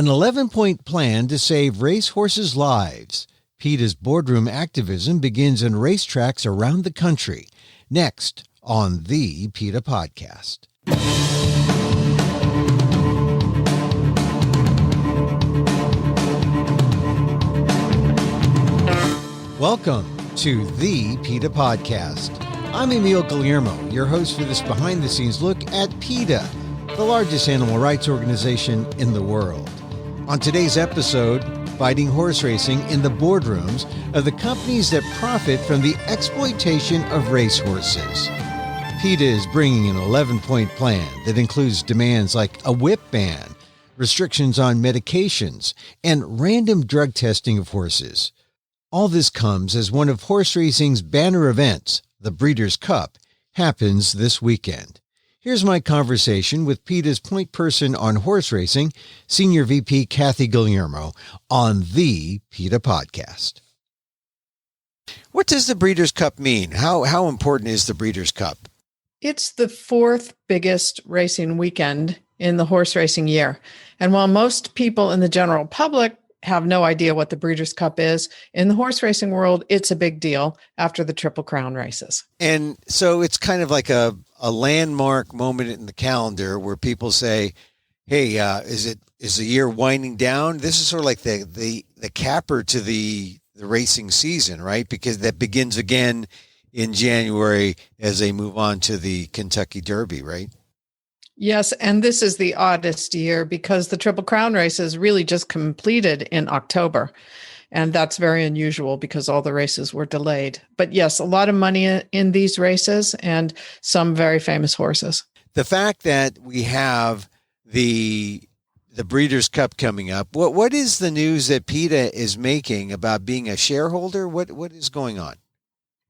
An 11-point plan to save racehorses' lives. PETA's boardroom activism begins in racetracks around the country. Next on the PETA Podcast. Welcome to the PETA Podcast. I'm Guillermo, your host for this behind-the-scenes look at PETA, the largest animal rights organization in the world. On today's episode, fighting horse racing in the boardrooms of the companies that profit from the exploitation of racehorses. PETA is bringing an 11-point plan that includes demands like a whip ban, restrictions on medications, and random drug testing of horses. All this comes as one of horse racing's banner events, the Breeders' Cup, happens this weekend. Here's my conversation with PETA's point person on horse racing, Senior VP Kathy Guillermo, on the PETA Podcast. What does the Breeders' Cup mean? How important is the Breeders' Cup? It's the fourth biggest racing weekend in the horse racing year. And while most people in the general public have no idea what the Breeders' Cup is, in the horse racing world, it's a big deal after the Triple Crown races. And so it's kind of like a landmark moment in the calendar where people say, hey, is the year winding down? This is sort of like the capper to the racing season, right? Because that begins again in January as they move on to the Kentucky Derby, right? Yes, and this is the oddest year because the Triple Crown races really just completed in October. And that's very unusual because all the races were delayed. But yes, a lot of money in these races and some very famous horses. The fact that we have the Breeders' Cup coming up, what is the news that PETA is making about being a shareholder? What is going on?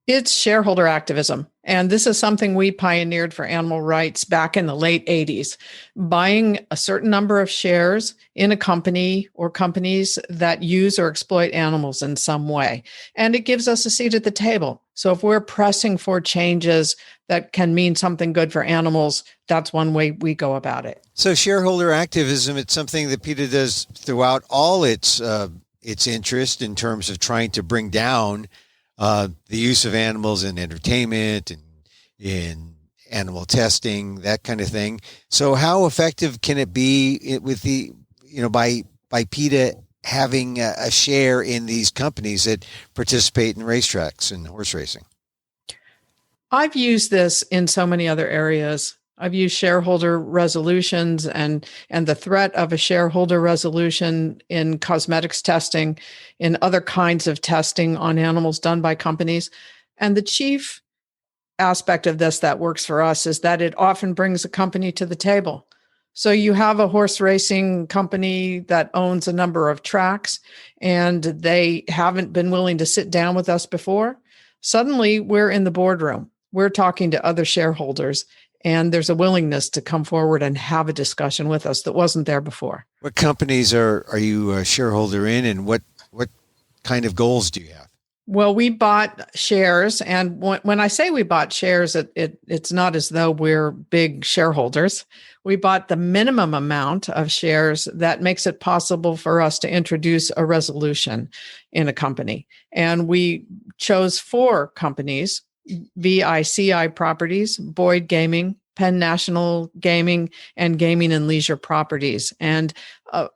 It's shareholder activism. And this is something we pioneered for animal rights back in the late 80s, buying a certain number of shares in a company or companies that use or exploit animals in some way. And it gives us a seat at the table. So if we're pressing for changes that can mean something good for animals, that's one way we go about it. So shareholder activism, it's something that PETA does throughout all its interest in terms of trying to bring down the use of animals in entertainment and in animal testing, that kind of thing. So how effective can it be with by PETA having a share in these companies that participate in racetracks and horse racing? I've used this in so many other areas. I've used shareholder resolutions and the threat of a shareholder resolution in cosmetics testing, in other kinds of testing on animals done by companies. And the chief aspect of this that works for us is that it often brings a company to the table. So you have a horse racing company that owns a number of tracks, and they haven't been willing to sit down with us before. Suddenly, we're in the boardroom. We're talking to other shareholders. And there's a willingness to come forward and have a discussion with us that wasn't there before. What companies are you a shareholder in, and what kind of goals do you have? Well, we bought shares. And when I say we bought shares, it's not as though we're big shareholders. We bought the minimum amount of shares that makes it possible for us to introduce a resolution in a company. And we chose 4 companies: VICI Properties, Boyd Gaming, Penn National Gaming, and Gaming and Leisure Properties. And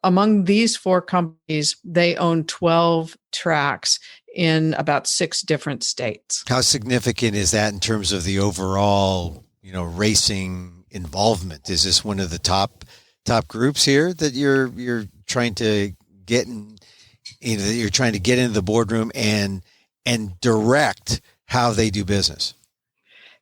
among these 4 companies, they own 12 tracks in about 6 different states. How significant is that in terms of the overall, racing involvement? Is this one of the top groups here that you're trying to get in? You're trying to get into the boardroom and direct how they do business?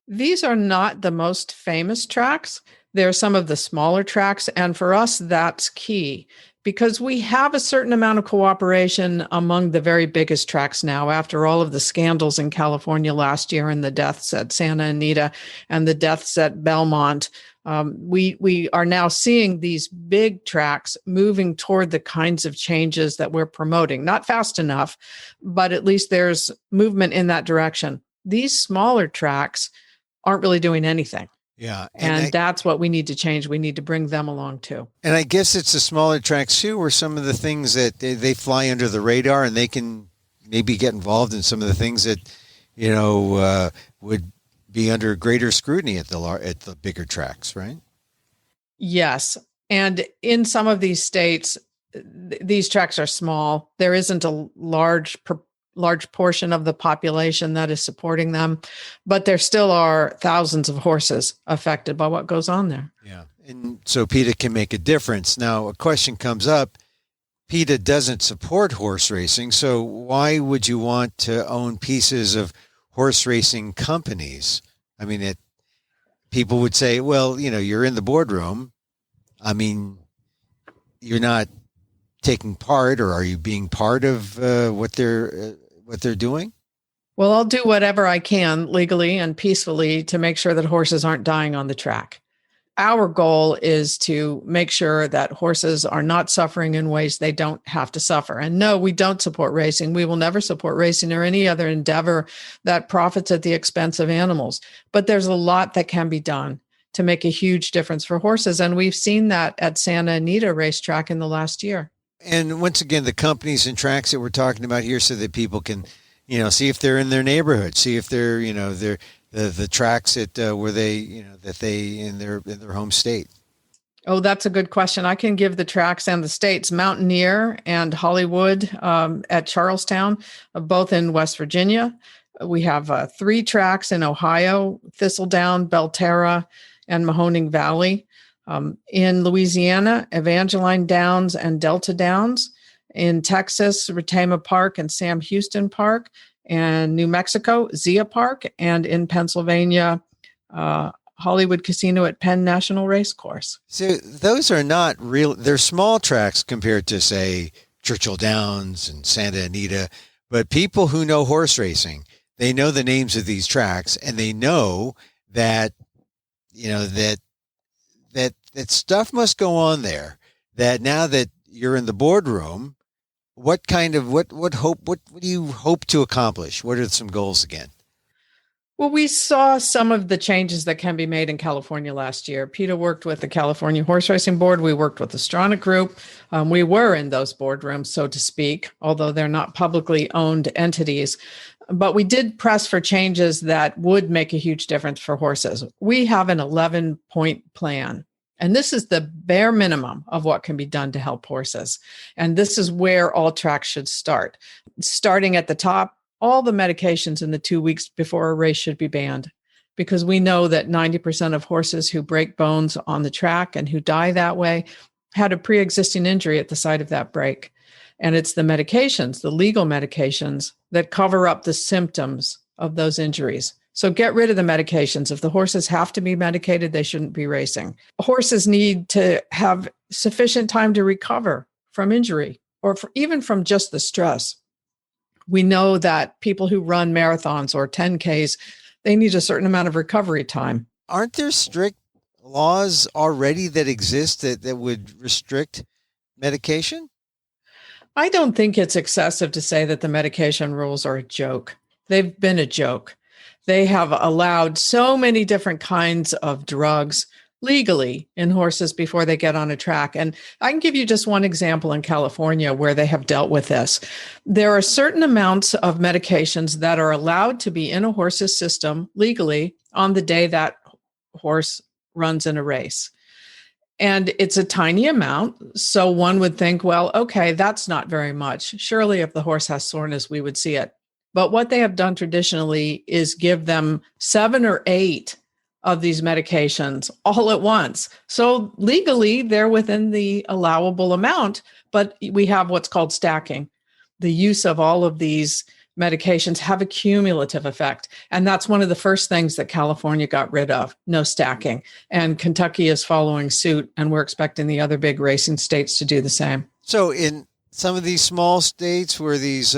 These are not the most famous tracks. They're some of the smaller tracks. And for us, that's key because we have a certain amount of cooperation among the very biggest tracks now after all of the scandals in California last year and the deaths at Santa Anita and the deaths at Belmont. We are now seeing these big tracks moving toward the kinds of changes that we're promoting. Not fast enough, but at least there's movement in that direction. These smaller tracks aren't really doing anything. Yeah. And that's what we need to change. We need to bring them along too. And I guess it's the smaller tracks too, where some of the things that they fly under the radar, and they can maybe get involved in some of the things that, would be under greater scrutiny at the bigger tracks, right? Yes. And in some of these states, these tracks are small. There isn't a large portion of the population that is supporting them, but there still are thousands of horses affected by what goes on there. Yeah. And so PETA can make a difference. Now, a question comes up. PETA doesn't support horse racing, so why would you want to own pieces of horse racing companies? I mean, people would say, well, you're in the boardroom. I mean, you're not taking part, or are you being part of what they're doing? Well, I'll do whatever I can legally and peacefully to make sure that horses aren't dying on the track. Our goal is to make sure that horses are not suffering in ways they don't have to suffer. And no, we don't support racing. We will never support racing or any other endeavor that profits at the expense of animals. But there's a lot that can be done to make a huge difference for horses. And we've seen that at Santa Anita racetrack in the last year. And once again, the companies and tracks that we're talking about here, so that people can, see if they're in their neighborhood, see if they're, they're the tracks that where they, that they in their home state. Oh, that's a good question. I can give the tracks and the states. Mountaineer and Hollywood at Charlestown, both in West Virginia. We have 3 tracks in Ohio: Thistledown, Belterra, and Mahoning Valley. In Louisiana, Evangeline Downs and Delta Downs. In Texas, Retama Park and Sam Houston Park. And New Mexico, Zia Park. And in Pennsylvania, Hollywood Casino at Penn National Racecourse. So those are not real. They're small tracks compared to, say, Churchill Downs and Santa Anita. But people who know horse racing, they know the names of these tracks, and they know that, that stuff must go on there. That now that you're in the boardroom, what do you hope to accomplish? What are some goals again? Well, we saw some of the changes that can be made in California last year. PETA worked with the California Horse Racing Board. We worked with the Stronach Group. We were in those boardrooms, so to speak, although they're not publicly owned entities. But we did press for changes that would make a huge difference for horses. We have an 11-point plan. And this is the bare minimum of what can be done to help horses. And this is where all tracks should start. Starting at the top, all the medications in the 2 weeks before a race should be banned, because we know that 90% of horses who break bones on the track and who die that way had a pre-existing injury at the site of that break. And it's the medications, the legal medications, that cover up the symptoms of those injuries. So get rid of the medications. If the horses have to be medicated, they shouldn't be racing. Horses need to have sufficient time to recover from injury, or even from just the stress. We know that people who run marathons or 10Ks, they need a certain amount of recovery time. Aren't there strict laws already that exist that would restrict medication? I don't think it's excessive to say that the medication rules are a joke. They've been a joke. They have allowed so many different kinds of drugs legally in horses before they get on a track. And I can give you just one example in California where they have dealt with this. There are certain amounts of medications that are allowed to be in a horse's system legally on the day that horse runs in a race. And it's a tiny amount. So one would think, well, okay, that's not very much. Surely if the horse has soreness, we would see it. But what they have done traditionally is give them 7 or 8 of these medications all at once. So legally, they're within the allowable amount, but we have what's called stacking. The use of all of these medications have a cumulative effect. And that's one of the first things that California got rid of, no stacking. And Kentucky is following suit, and we're expecting the other big racing states to do the same. So in some of these small states where these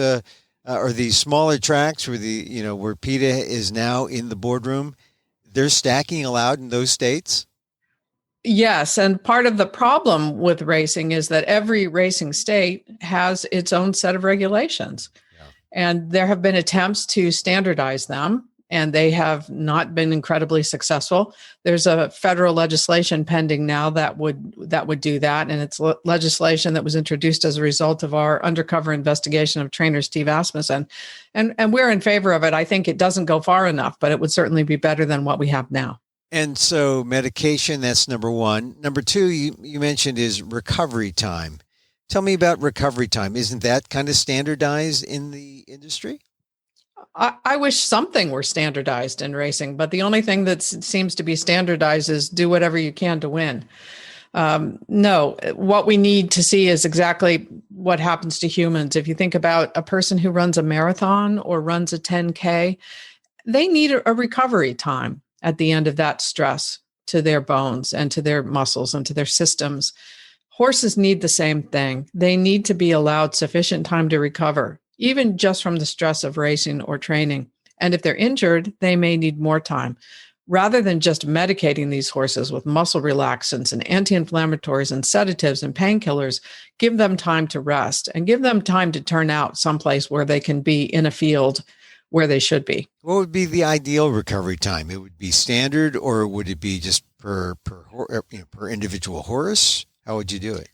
or these smaller tracks where where PETA is now in the boardroom, there's stacking allowed in those states? Yes. And part of the problem with racing is that every racing state has its own set of regulations. Yeah. And there have been attempts to standardize them. and they have not been incredibly successful. There's a federal legislation pending now that would do that, and it's legislation that was introduced as a result of our undercover investigation of trainer Steve Asmussen, and we're in favor of it. I think it doesn't go far enough, but it would certainly be better than what we have now. And so medication, that's number one. Number two, you mentioned is recovery time. Tell me about recovery time. Isn't that kind of standardized in the industry? I wish something were standardized in racing, but the only thing that seems to be standardized is do whatever you can to win. No, what we need to see is exactly what happens to humans. If you think about a person who runs a marathon or runs a 10K, they need a recovery time at the end of that stress to their bones and to their muscles and to their systems. Horses need the same thing. They need to be allowed sufficient time to recover, even just from the stress of racing or training. And if they're injured, they may need more time. Rather than just medicating these horses with muscle relaxants and anti-inflammatories and sedatives and painkillers, give them time to rest and give them time to turn out someplace where they can be in a field where they should be. What would be the ideal recovery time? It would be standard, or would it be just per individual horse? How would you do it?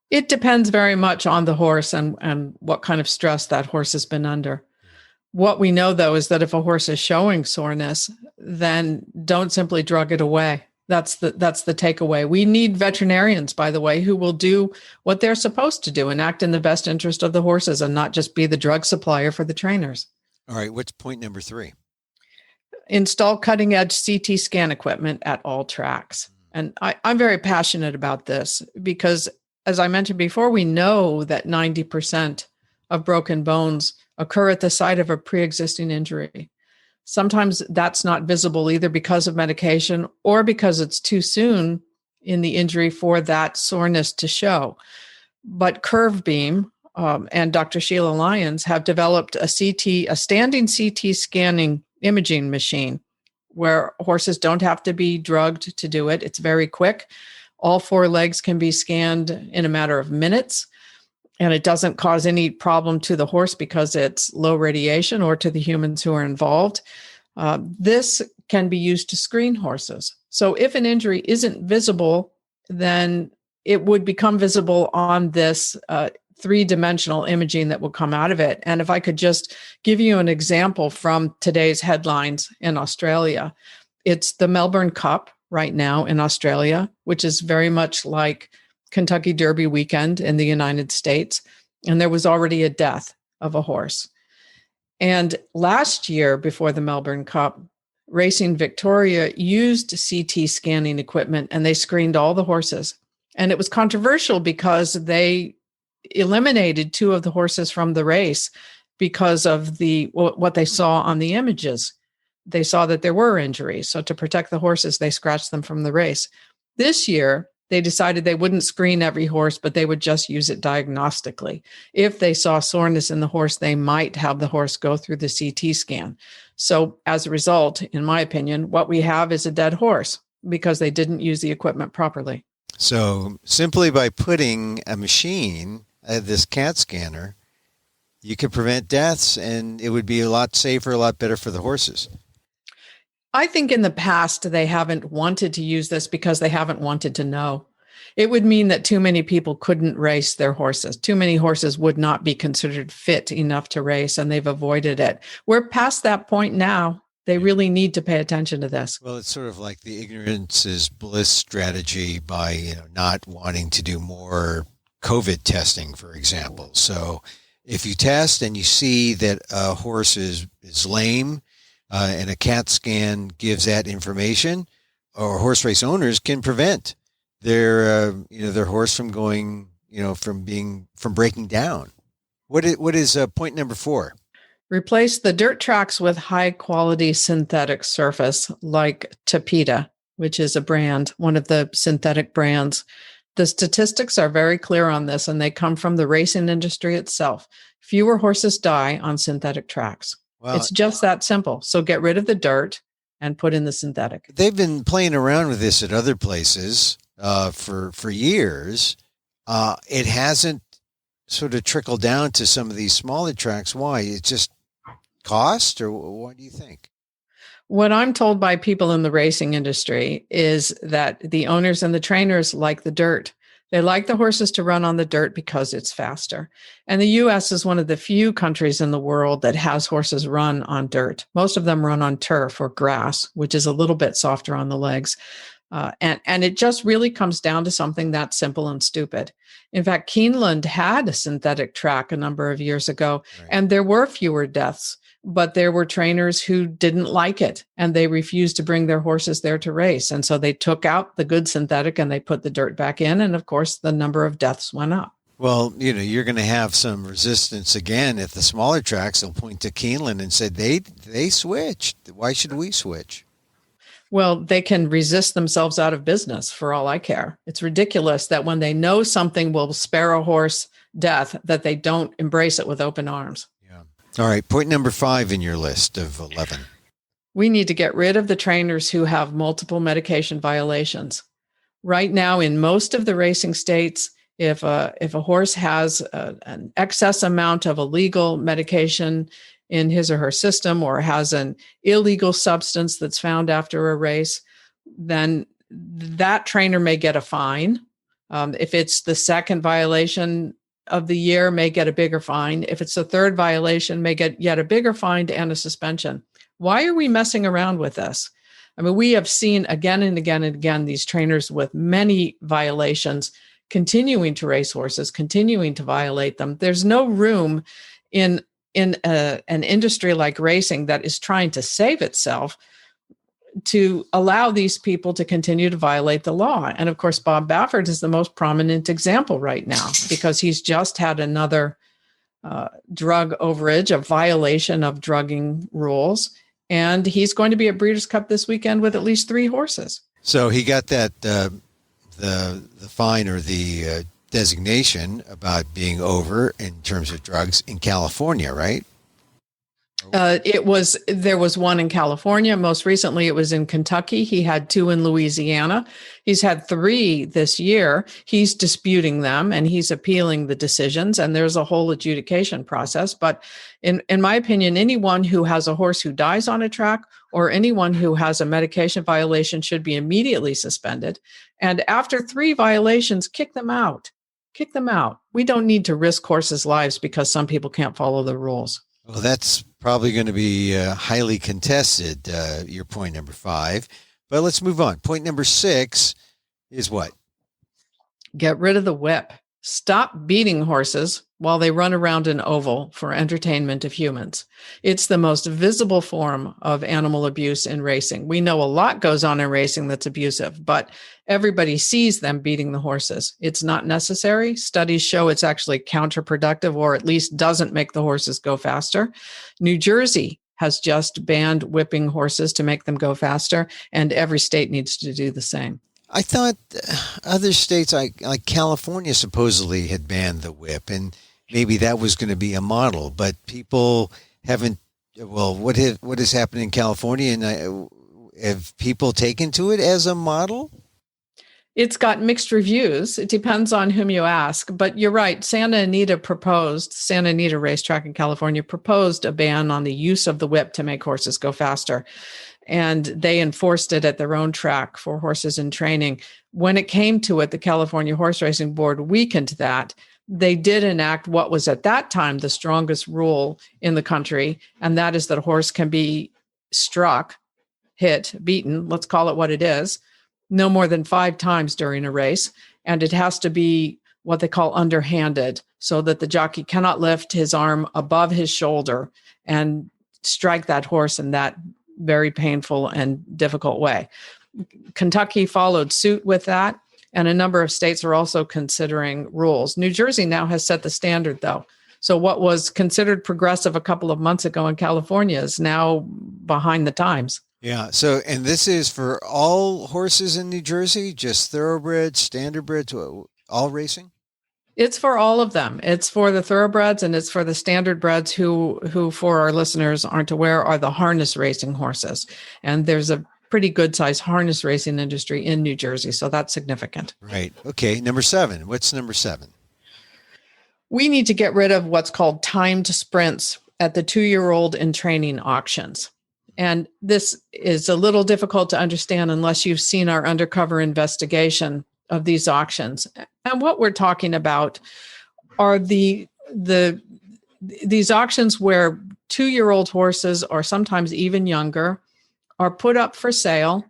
It depends very much on the horse and what kind of stress that horse has been under. What we know, though, is that if a horse is showing soreness, then don't simply drug it away. That's the takeaway. We need veterinarians, by the way, who will do what they're supposed to do and act in the best interest of the horses and not just be the drug supplier for the trainers. All right. What's point number 3? Install cutting-edge CT scan equipment at all tracks. And I'm very passionate about this because, as I mentioned before, we know that 90% of broken bones occur at the site of a pre-existing injury. Sometimes that's not visible either because of medication or because it's too soon in the injury for that soreness to show. But Curve Beam and Dr. Sheila Lyons have developed a standing CT scanning imaging machine where horses don't have to be drugged to do it. It's very quick. All 4 legs can be scanned in a matter of minutes, and it doesn't cause any problem to the horse because it's low radiation or to the humans who are involved. This can be used to screen horses. So if an injury isn't visible, then it would become visible on this 3-dimensional imaging that will come out of it. And if I could just give you an example from today's headlines in Australia, it's the Melbourne Cup right now in Australia, which is very much like Kentucky Derby weekend in the United States. And there was already a death of a horse. And last year, before the Melbourne Cup, Racing Victoria used CT scanning equipment and they screened all the horses. And it was controversial because they eliminated 2 of the horses from the race because of what they saw on the images. They saw that there were injuries. So to protect the horses, they scratched them from the race. This year, they decided they wouldn't screen every horse, but they would just use it diagnostically. If they saw soreness in the horse, they might have the horse go through the CT scan. So as a result, in my opinion, what we have is a dead horse because they didn't use the equipment properly. So simply by putting a machine, this CAT scanner, you could prevent deaths, and it would be a lot safer, a lot better for the horses. I think in the past, they haven't wanted to use this because they haven't wanted to know. It would mean that too many people couldn't race their horses. Too many horses would not be considered fit enough to race, and they've avoided it. We're past that point now. They really need to pay attention to this. Well, it's sort of like the ignorance is bliss strategy by not wanting to do more COVID testing, for example. So if you test and you see that a horse is lame, and a CAT scan gives that information, or horse race owners can prevent their horse from going, from breaking down. What is point number 4? Replace the dirt tracks with high quality synthetic surface like PETA, which is a brand, one of the synthetic brands. The statistics are very clear on this, and they come from the racing industry itself. Fewer horses die on synthetic tracks. Wow. It's just that simple. So get rid of the dirt and put in the synthetic. They've been playing around with this at other places for years. It hasn't sort of trickled down to some of these smaller tracks. Why? It's just cost, or what do you think? What I'm told by people in the racing industry is that the owners and the trainers like the dirt. They like the horses to run on the dirt because it's faster. And the US is one of the few countries in the world that has horses run on dirt. Most of them run on turf or grass, which is a little bit softer on the legs. And it just really comes down to something that simple and stupid. In fact, Keeneland had a synthetic track a number of years ago, right, and there were fewer deaths, but there were trainers who didn't like it and they refused to bring their horses there to race. And so they took out the good synthetic and they put the dirt back in. And of course, the number of deaths went up. Well, you're going to have some resistance again at the smaller tracks. They'll point to Keeneland and say they switched. Why should we switch? Well, they can resist themselves out of business for all I care. It's ridiculous that when they know something will spare a horse death, that they don't embrace it with open arms. Yeah. All right. Point number 5 in your list of 11. We need to get rid of the trainers who have multiple medication violations. Right now, in most of the racing states, if a horse has an excess amount of illegal medication in his or her system or has an illegal substance that's found after a race, then that trainer may get a fine. If it's the second violation of the year, may get a bigger fine. If it's the third violation, may get yet a bigger fine and a suspension. Why are we messing around with this? I mean, we have seen again and again and again these trainers with many violations continuing to race horses, continuing to violate them. There's no room in an industry like racing that is trying to save itself to allow these people to continue to violate the law. And of course, Bob Baffert is the most prominent example right now because he's just had another drug overage, a violation of drugging rules. And he's going to be at Breeders' Cup this weekend with at least 3 horses. So he got that the fine or the designation about being over in terms of drugs in California, right? There was one in California. Most recently, it was in Kentucky. He had 2 in Louisiana. He's had 3 this year. He's disputing them and he's appealing the decisions. And there's a whole adjudication process. But in my opinion, anyone who has a horse who dies on a track or anyone who has a medication violation should be immediately suspended. And after 3 violations, kick them out. Kick them out. We don't need to risk horses' lives because some people can't follow the rules. Well, that's probably going to be highly contested, your point number 5. But let's move on. Point number 6 is what? Get rid of the whip. Stop beating horses while they run around an oval for entertainment of humans. It's the most visible form of animal abuse in racing. We know a lot goes on in racing that's abusive, but everybody sees them beating the horses. It's not necessary. Studies show it's actually counterproductive or at least doesn't make the horses go faster. New Jersey has just banned whipping horses to make them go faster, and every state needs to do the same. I thought other states like California supposedly had banned the whip, and maybe that was going to be a model, but people haven't. Well, what has happened in California, and have people taken to it as a model? It's got mixed reviews. It depends on whom you ask, but you're right. Santa Anita Racetrack in California proposed a ban on the use of the whip to make horses go faster. And they enforced it at their own track for horses in training. When it came to it, the California Horse Racing Board weakened that. They did enact what was at that time the strongest rule in the country, and that is that a horse can be struck, hit, beaten, let's call it what it is, no more than 5 times during a race. And it has to be what they call underhanded, so that the jockey cannot lift his arm above his shoulder and strike that horse in that very painful and difficult way. Kentucky followed suit with that, and a number of states are also considering rules. New Jersey now has set the standard, though. So what was considered progressive a couple of months ago in California is now behind the times. Yeah. So, and this is for all horses in New Jersey, just thoroughbreds, standardbreds, all racing? It's for all of them. It's for the thoroughbreds and it's for the standardbreds who, for our listeners aren't aware, are the harness racing horses. And there's a pretty good sized harness racing industry in New Jersey. So that's significant. Right. Okay. Number 7. What's number 7? We need to get rid of what's called timed sprints at the 2-year-old in training auctions. And this is a little difficult to understand unless you've seen our undercover investigation of these auctions. And what we're talking about are these auctions where 2-year-old horses, or sometimes even younger, are put up for sale.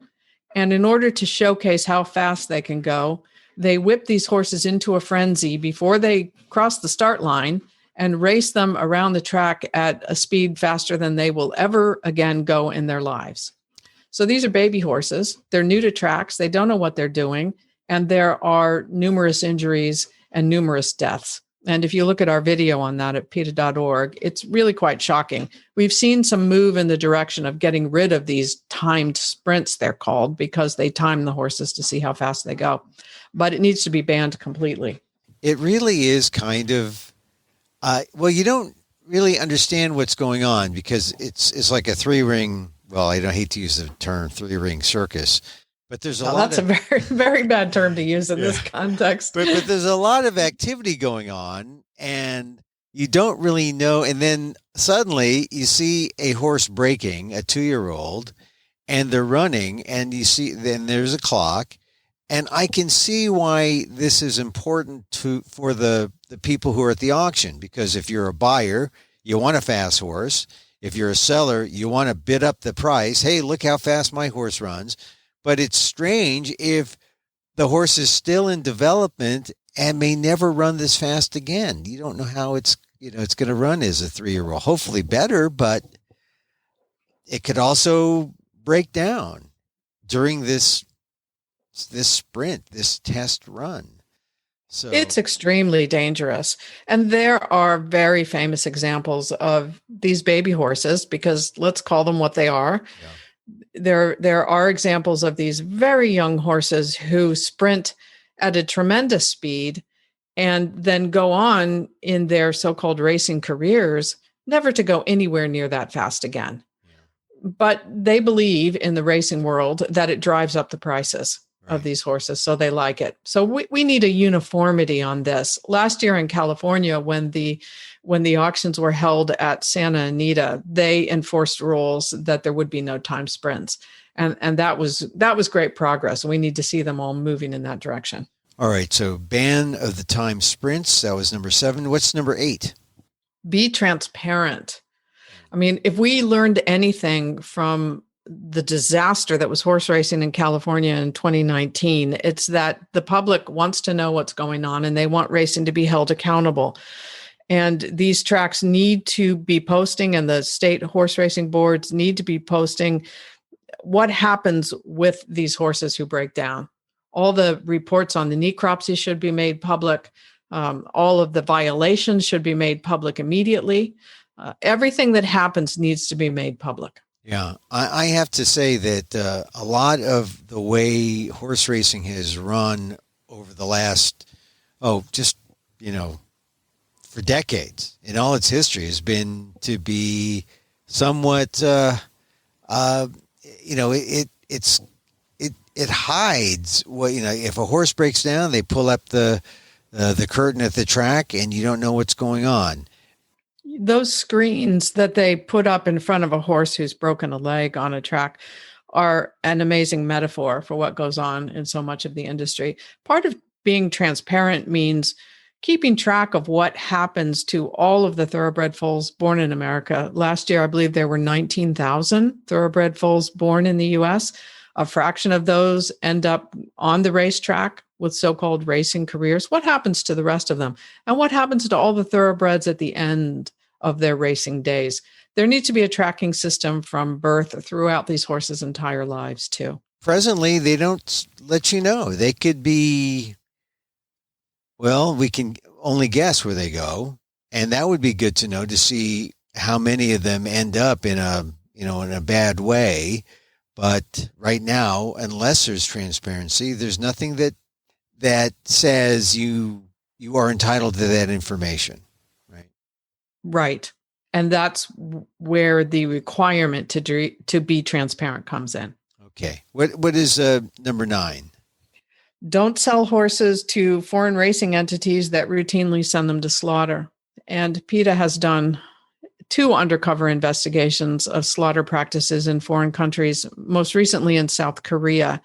And in order to showcase how fast they can go, they whip these horses into a frenzy before they cross the start line and race them around the track at a speed faster than they will ever again go in their lives. So these are baby horses. They're new to tracks. They don't know what they're doing. And there are numerous injuries and numerous deaths. And if you look at our video on that at PETA.org, it's really quite shocking. We've seen some move in the direction of getting rid of these timed sprints, they're called, because they time the horses to see how fast they go. But it needs to be banned completely. It really is kind of, you don't really understand what's going on because it's like a 3-ring, well, I don't hate to use the term 3-ring circus, but there's that's a very, very bad term to use in this context. But there's a lot of activity going on and you don't really know. And then suddenly you see a horse breaking, a 2-year-old, and they're running and you see, then there's a clock. And I can see why this is important for the people who are at the auction, because if you're a buyer, you want a fast horse. If you're a seller, you want to bid up the price. Hey, look how fast my horse runs. But it's strange if the horse is still in development and may never run this fast again. You don't know how it's going to run as a 3-year-old. Hopefully better, but it could also break down during this sprint, this test run. So it's extremely dangerous. And there are very famous examples of these baby horses, because let's call them what they are. Yeah. There are examples of these very young horses who sprint at a tremendous speed and then go on in their so-called racing careers, never to go anywhere near that fast again. Yeah. But they believe in the racing world that it drives up the prices of these horses, so they like it. So we need a uniformity on this. Last year in California, when the auctions were held at Santa Anita, they enforced rules that there would be no time sprints, and that was great progress. We need to see them all moving in that direction. All right, so ban of the time sprints. That was number 7. What's number 8? Be transparent. I mean, if we learned anything from the disaster that was horse racing in California in 2019, it's that the public wants to know what's going on and they want racing to be held accountable. And these tracks need to be posting, and the state horse racing boards need to be posting what happens with these horses who break down. All the reports on the necropsy should be made public. All of the violations should be made public immediately. Everything that happens needs to be made public. Yeah, I have to say that a lot of the way horse racing has run over the last, for decades in all its history has been to be somewhat, it hides what, if a horse breaks down, they pull up the curtain at the track and you don't know what's going on. Those screens that they put up in front of a horse who's broken a leg on a track are an amazing metaphor for what goes on in so much of the industry. Part of being transparent means keeping track of what happens to all of the thoroughbred foals born in America. Last year, I believe there were 19,000 thoroughbred foals born in the U.S. A fraction of those end up on the racetrack with so-called racing careers. What happens to the rest of them? And what happens to all the thoroughbreds at the end of their racing days? There needs to be a tracking system from birth throughout these horses' entire lives, too. Presently, they don't let you know. They could be, we can only guess where they go. And that would be good to know, to see how many of them end up in a bad way. But right now, unless there's transparency, there's nothing that says you are entitled to that information, right? Right. And that's where the requirement to be transparent comes in. Okay. What is number 9? Don't sell horses to foreign racing entities that routinely send them to slaughter. And PETA has done two undercover investigations of slaughter practices in foreign countries, most recently in South Korea.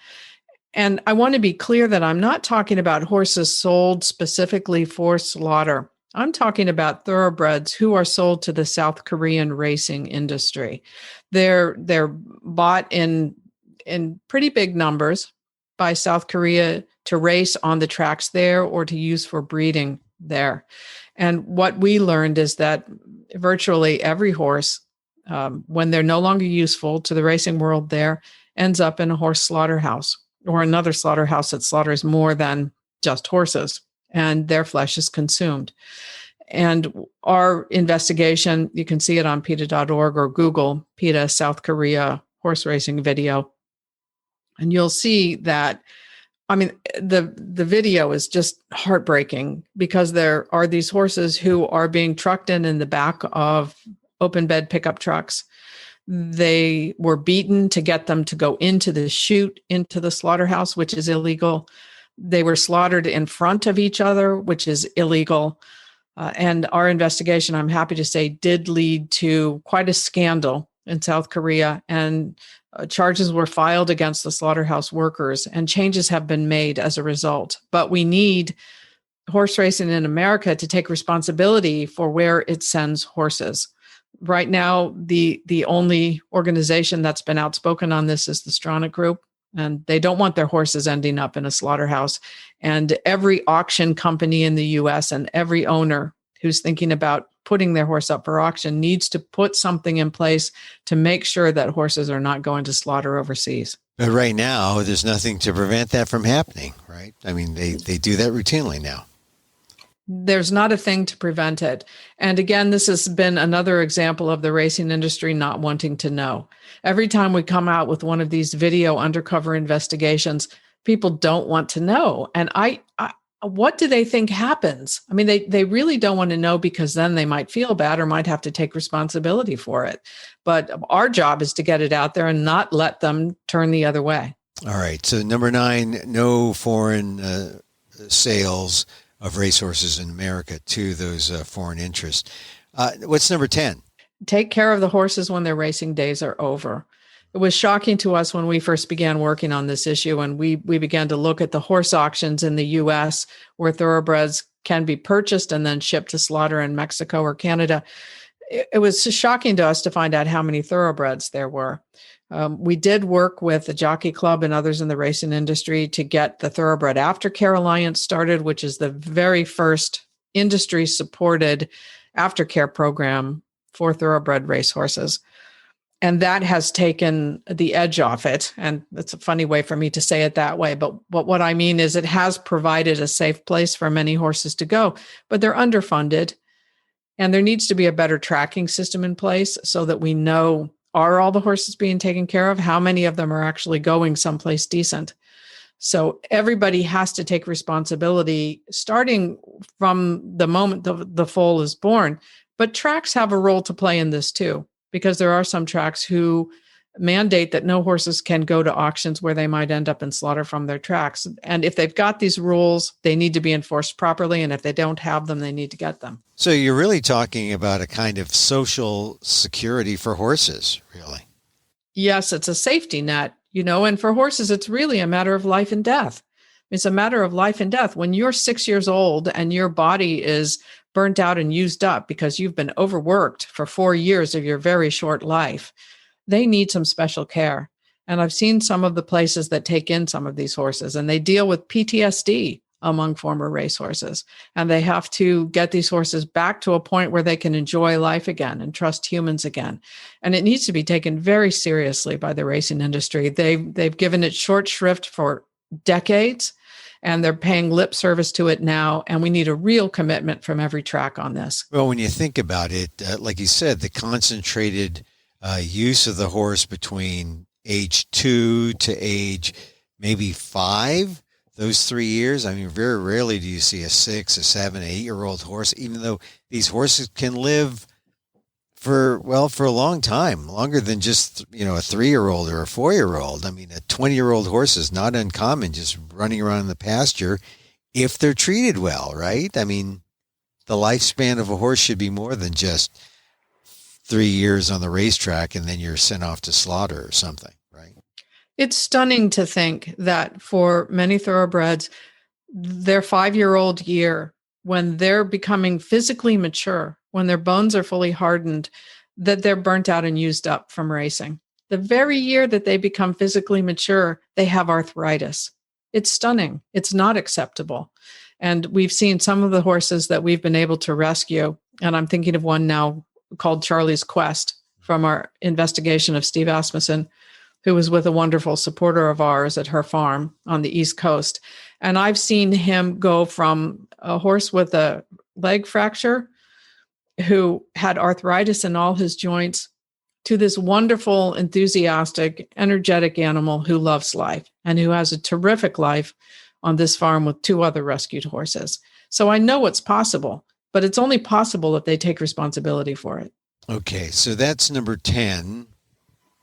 And I want to be clear that I'm not talking about horses sold specifically for slaughter. I'm talking about thoroughbreds who are sold to the South Korean racing industry. They're bought in pretty big numbers by South Korea to race on the tracks there or to use for breeding there. And what we learned is that virtually every horse, when they're no longer useful to the racing world there, ends up in a horse slaughterhouse or another slaughterhouse that slaughters more than just horses, and their flesh is consumed. And our investigation, you can see it on PETA.org or Google PETA South Korea horse racing video. And you'll see that, I mean, the video is just heartbreaking because there are these horses who are being trucked in the back of open bed pickup trucks. They were beaten to get them to go into the chute, into the slaughterhouse, which is illegal. They were slaughtered in front of each other, which is illegal. And our investigation, I'm happy to say, did lead to quite a scandal in South Korea. And charges were filed against the slaughterhouse workers, and changes have been made as a result. But we need horse racing in America to take responsibility for where it sends horses. Right now, the only organization that's been outspoken on this is the Stronach Group, and they don't want their horses ending up in a slaughterhouse. And every auction company in the U.S. and every owner who's thinking about putting their horse up for auction needs to put something in place to make sure that horses are not going to slaughter overseas. But right now, there's nothing to prevent that from happening, right? I mean, they do that routinely now. There's not a thing to prevent it. And again, this has been another example of the racing industry not wanting to know. Every time we come out with one of these video undercover investigations, people don't want to know. And what do they think happens? I mean, they really don't want to know because then they might feel bad or might have to take responsibility for it. But our job is to get it out there and not let them turn the other way. All right. So number 9, no foreign sales of racehorses in America to those foreign interests. What's number 10? Take care of the horses when their racing days are over. It was shocking to us when we first began working on this issue, and we began to look at the horse auctions in the U.S. where thoroughbreds can be purchased and then shipped to slaughter in Mexico or Canada. It was shocking to us to find out how many thoroughbreds there were. We did work with the Jockey Club and others in the racing industry to get the Thoroughbred Aftercare Alliance started, which is the very first industry-supported aftercare program for thoroughbred racehorses. And that has taken the edge off it. And it's a funny way for me to say it that way. But what I mean is it has provided a safe place for many horses to go, but they're underfunded. And there needs to be a better tracking system in place so that we know, are all the horses being taken care of? How many of them are actually going someplace decent? So everybody has to take responsibility starting from the moment the foal is born. But tracks have a role to play in this too, because there are some tracks who mandate that no horses can go to auctions where they might end up in slaughter from their tracks. And if they've got these rules, they need to be enforced properly. And if they don't have them, they need to get them. So you're really talking about a kind of social security for horses, really. Yes, it's a safety net, and for horses, it's really a matter of life and death. It's a matter of life and death. When you're 6 years old and your body is burnt out and used up because you've been overworked for 4 years of your very short life, they need some special care. And I've seen some of the places that take in some of these horses, and they deal with PTSD among former racehorses. And they have to get these horses back to a point where they can enjoy life again and trust humans again. And it needs to be taken very seriously by the racing industry. They've given it short shrift for decades, and they're paying lip service to it now. And we need a real commitment from every track on this. Well, when you think about it, like you said, the concentrated use of the horse between age 2 to age maybe 5, those 3 years. I mean, very rarely do you see a 6, a 7, 8-year-old horse, even though these horses can live for a long time, longer than just, a 3-year-old or a 4-year-old. I mean, a 20-year-old horse is not uncommon just running around in the pasture if they're treated well, right? I mean, the lifespan of a horse should be more than just 3 years on the racetrack and then you're sent off to slaughter or something, right? It's stunning to think that for many thoroughbreds, their 5-year-old year, when they're becoming physically mature, when their bones are fully hardened, that they're burnt out and used up from racing. The very year that they become physically mature, they have arthritis. It's stunning. It's not acceptable. And we've seen some of the horses that we've been able to rescue. And I'm thinking of one now called Charlie's Quest from our investigation of Steve Asmussen, who was with a wonderful supporter of ours at her farm on the East Coast. And I've seen him go from a horse with a leg fracture who had arthritis in all his joints to this wonderful, enthusiastic, energetic animal who loves life and who has a terrific life on this farm with 2 other rescued horses. So I know it's possible, but it's only possible if they take responsibility for it. Okay, so that's number 10.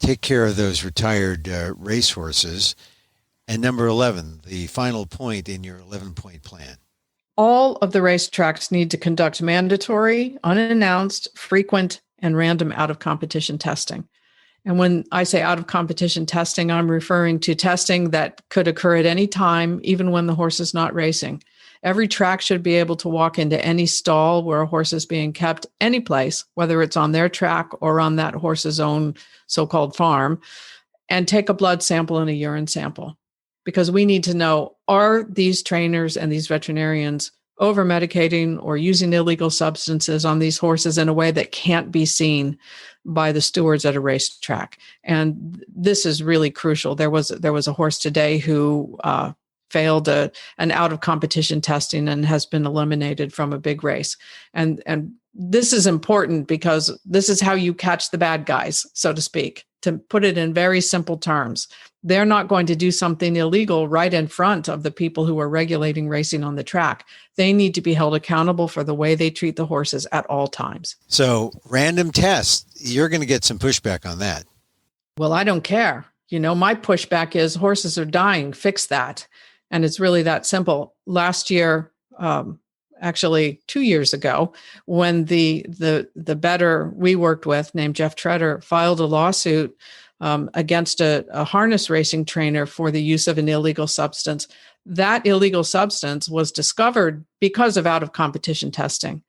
Take care of those retired racehorses. And number 11, the final point in your 11-point plan. All of the racetracks need to conduct mandatory, unannounced, frequent, and random out-of-competition testing. And when I say out-of-competition testing, I'm referring to testing that could occur at any time, even when the horse is not racing. Every track should be able to walk into any stall where a horse is being kept, any place, whether it's on their track or on that horse's own so-called farm, and take a blood sample and a urine sample. Because we need to know, are these trainers and these veterinarians over-medicating or using illegal substances on these horses in a way that can't be seen by the stewards at a racetrack? And this is really crucial. There was a horse today who failed an out-of-competition testing and has been eliminated from a big race. And this is important because this is how you catch the bad guys, so to speak. To put it in very simple terms, they're not going to do something illegal right in front of the people who are regulating racing on the track. They need to be held accountable for the way they treat the horses at all times. So random tests, you're going to get some pushback on that. Well, I don't care. My pushback is horses are dying. Fix that. And it's really that simple. Last year, actually 2 years ago, when the bettor we worked with named Jeff Treader filed a lawsuit against a harness racing trainer for the use of an illegal substance. That illegal substance was discovered because of out-of-competition testing.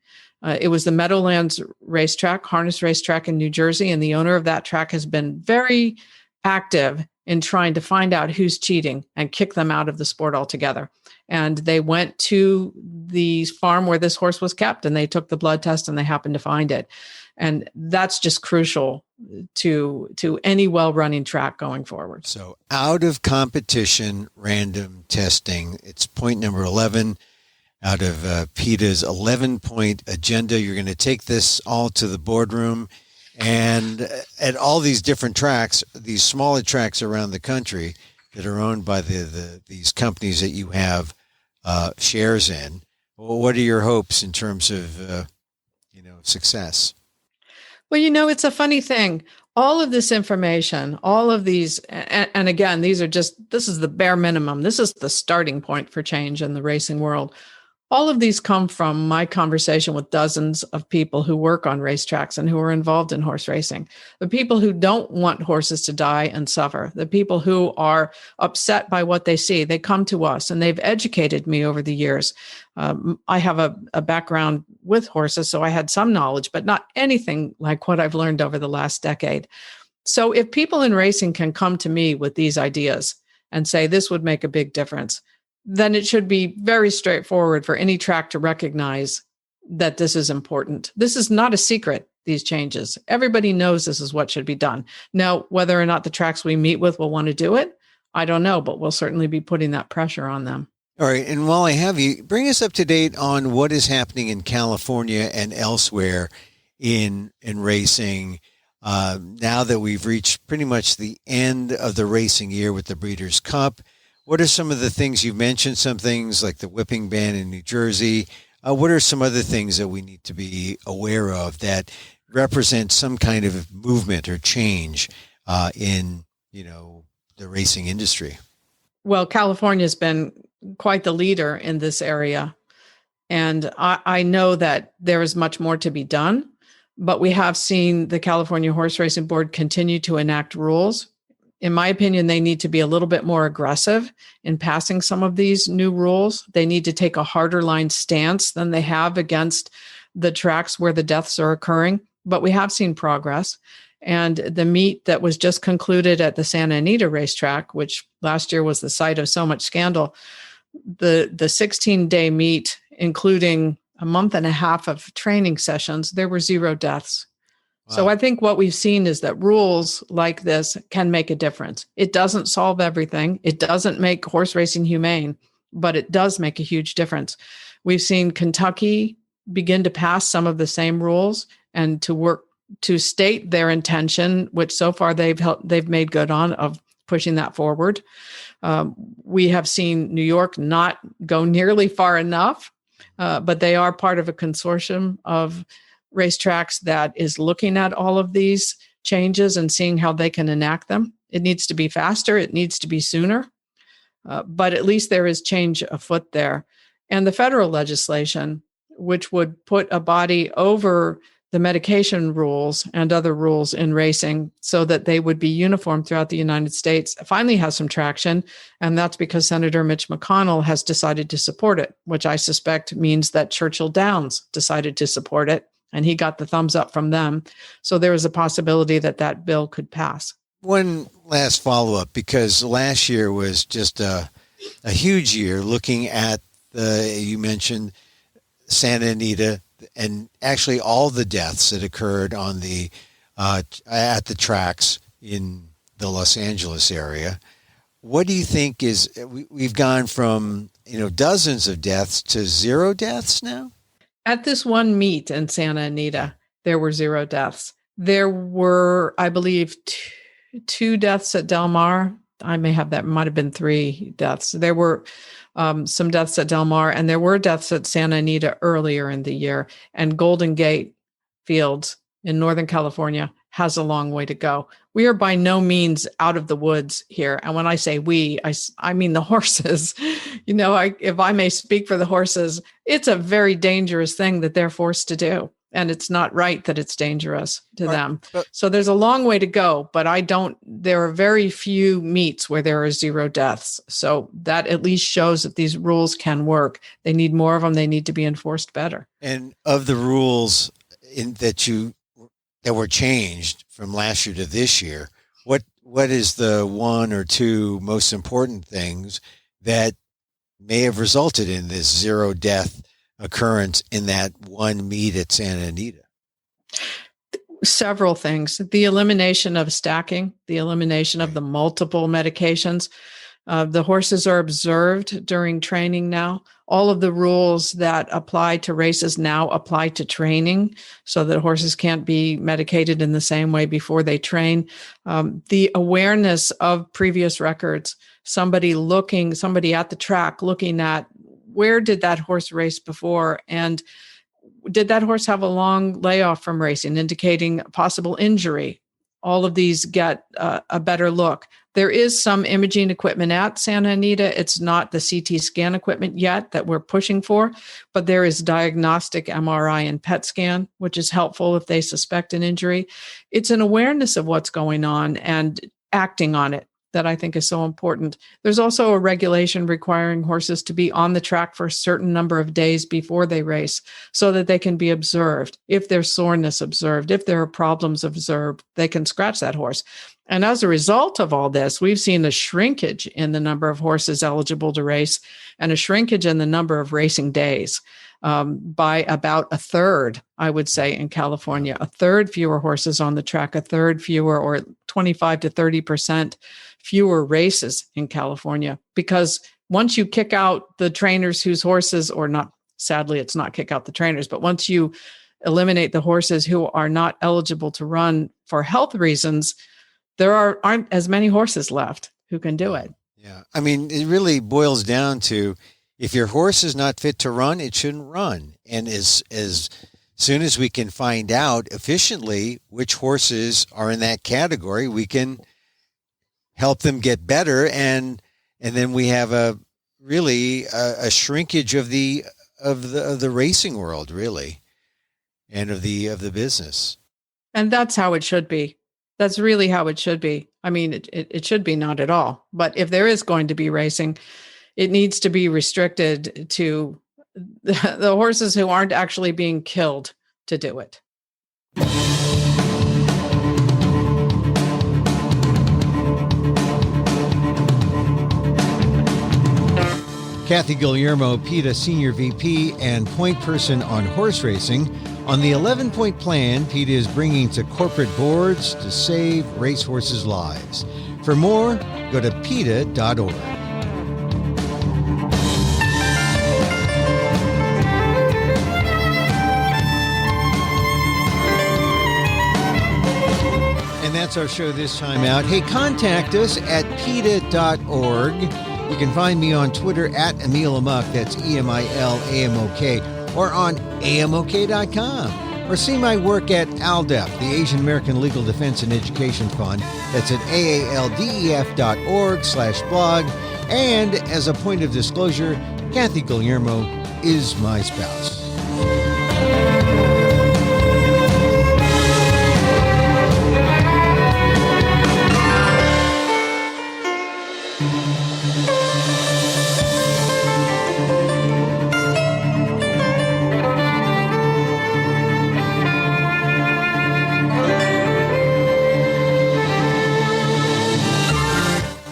It was the Meadowlands racetrack, harness racetrack in New Jersey, and the owner of that track has been very active in trying to find out who's cheating and kick them out of the sport altogether. And they went to the farm where this horse was kept and they took the blood test and they happened to find it. And that's just crucial to any well-running track going forward. So out of competition, random testing. It's point number 11 out of PETA's 11-point agenda. You're going to take this all to the boardroom. And at all these different tracks, these smaller tracks around the country that are owned by these companies that you have shares in, well, what are your hopes in terms of success? Well, it's a funny thing. All of this information, all of these, and again, this is the bare minimum. This is the starting point for change in the racing world. All of these come from my conversation with dozens of people who work on racetracks and who are involved in horse racing. The people who don't want horses to die and suffer, the people who are upset by what they see, they come to us and they've educated me over the years. I have a background with horses, so I had some knowledge, but not anything like what I've learned over the last decade. So if people in racing can come to me with these ideas and say this would make a big difference, then it should be very straightforward for any track to recognize that this is important. This is not a secret, these changes. Everybody knows this is what should be done. Now, whether or not the tracks we meet with will want to do it, I don't know, but we'll certainly be putting that pressure on them. All right. And while I have you, bring us up to date on what is happening in California and elsewhere in racing. Now that we've reached pretty much the end of the racing year with the Breeders' Cup, what are some of the things you've mentioned? Some things like the whipping ban in New Jersey. What are some other things that we need to be aware of that represent some kind of movement or change in the racing industry? Well, California's been quite the leader in this area, and I know that there is much more to be done. but we have seen the California Horse Racing Board continue to enact rules. In my opinion, they need to be a little bit more aggressive in passing some of these new rules. They need to take a harder line stance than they have against the tracks where the deaths are occurring. But we have seen progress. And the meet that was just concluded at the Santa Anita racetrack, which last year was the site of so much scandal, the 16-day meet, including a month and a half of training sessions, there were 0 deaths. Wow. So I think what we've seen is that rules like this can make a difference. It doesn't solve everything. It doesn't make horse racing humane, but it does make a huge difference. We've seen Kentucky begin to pass some of the same rules and to work to state their intention, which so far they've made good on, of pushing that forward. We have seen New York not go nearly far enough, but they are part of a consortium of racetracks that is looking at all of these changes and seeing how they can enact them. It needs to be faster. It needs to be sooner. But at least there is change afoot there. And the federal legislation, which would put a body over the medication rules and other rules in racing so that they would be uniform throughout the United States, finally has some traction. And that's because Senator Mitch McConnell has decided to support it, which I suspect means that Churchill Downs decided to support it, and he got the thumbs up from them. So there is a possibility that that bill could pass. One last follow-up, because last year was just a huge year looking at you mentioned Santa Anita, and actually all the deaths that occurred on at the tracks in the Los Angeles area. What do you think we've gone from, dozens of deaths to 0 deaths now? At this one meet in Santa Anita, there were 0 deaths. There were, I believe, 2 deaths at Del Mar. I may have that, might have been 3 deaths. There were some deaths at Del Mar, and there were deaths at Santa Anita earlier in the year. And Golden Gate Fields in Northern California has a long way to go. We are by no means out of the woods here. And when I say we, I mean the horses. If I may speak for the horses, it's a very dangerous thing that they're forced to do. And it's not right that it's dangerous to them. So there's a long way to go, but there are very few meets where there are 0 deaths. So that at least shows that these rules can work. They need more of them. They need to be enforced better. And of the rules that were changed from last year to this year, what is the 1 or 2 most important things that may have resulted in this 0 death occurrence in that one meet at Santa Anita? Several things. The elimination of stacking, the elimination of the multiple medications. The horses are observed during training now. All of the rules that apply to races now apply to training, so that horses can't be medicated in the same way before they train. The awareness of previous records, somebody at the track looking at, where did that horse race before? And did that horse have a long layoff from racing, indicating possible injury? All of these get a better look. There is some imaging equipment at Santa Anita. It's not the CT scan equipment yet that we're pushing for, but there is diagnostic MRI and PET scan, which is helpful if they suspect an injury. It's an awareness of what's going on and acting on it that I think is so important. There's also a regulation requiring horses to be on the track for a certain number of days before they race so that they can be observed. If there's soreness observed, if there are problems observed, they can scratch that horse. And as a result of all this, we've seen a shrinkage in the number of horses eligible to race and a shrinkage in the number of racing days by about a third, I would say, in California. A third fewer horses on the track, a third fewer, or 25 to 30% fewer races in California. Because once you kick out the trainers whose horses, or not, sadly, it's not kick out the trainers, but once you eliminate the horses who are not eligible to run for health reasons, there aren't as many horses left who can do it. Yeah. I mean, it really boils down to, if your horse is not fit to run, it shouldn't run. And as soon as we can find out efficiently which horses are in that category, we can help them get better. And then we have a shrinkage of the racing world, really. and of the business. And that's how it should be. That's really how it should be. I mean, it should be not at all. But if there is going to be racing, it needs to be restricted to the horses who aren't actually being killed to do it. Kathy Guillermo, PETA Senior VP and point person on horse racing, on the 11-point plan PETA is bringing to corporate boards to save racehorses' lives. For more, go to PETA.org. And that's our show this time out. Hey, contact us at PETA.org. You can find me on Twitter at Emil Amok, that's EMILAMOK, or on AMOK.com. Or see my work at ALDEF, the Asian American Legal Defense and Education Fund. That's at AALDEF.org/blog. And as a point of disclosure, Kathy Guillermo is my spouse.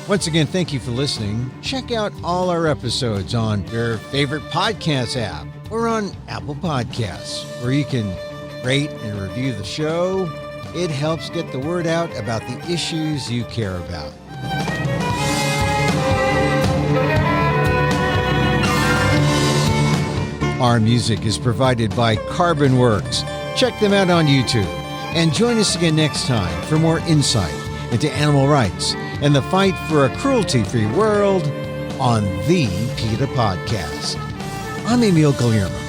Once again, thank you for listening. Check out all our episodes on your favorite podcast app or on Apple Podcasts, where you can rate and review the show. It helps get the word out about the issues you care about. Our music is provided by Carbon Works. Check them out on YouTube. And join us again next time for more insight into animal rights and the fight for a cruelty-free world on the PETA Podcast. I'm Emil Guillermo.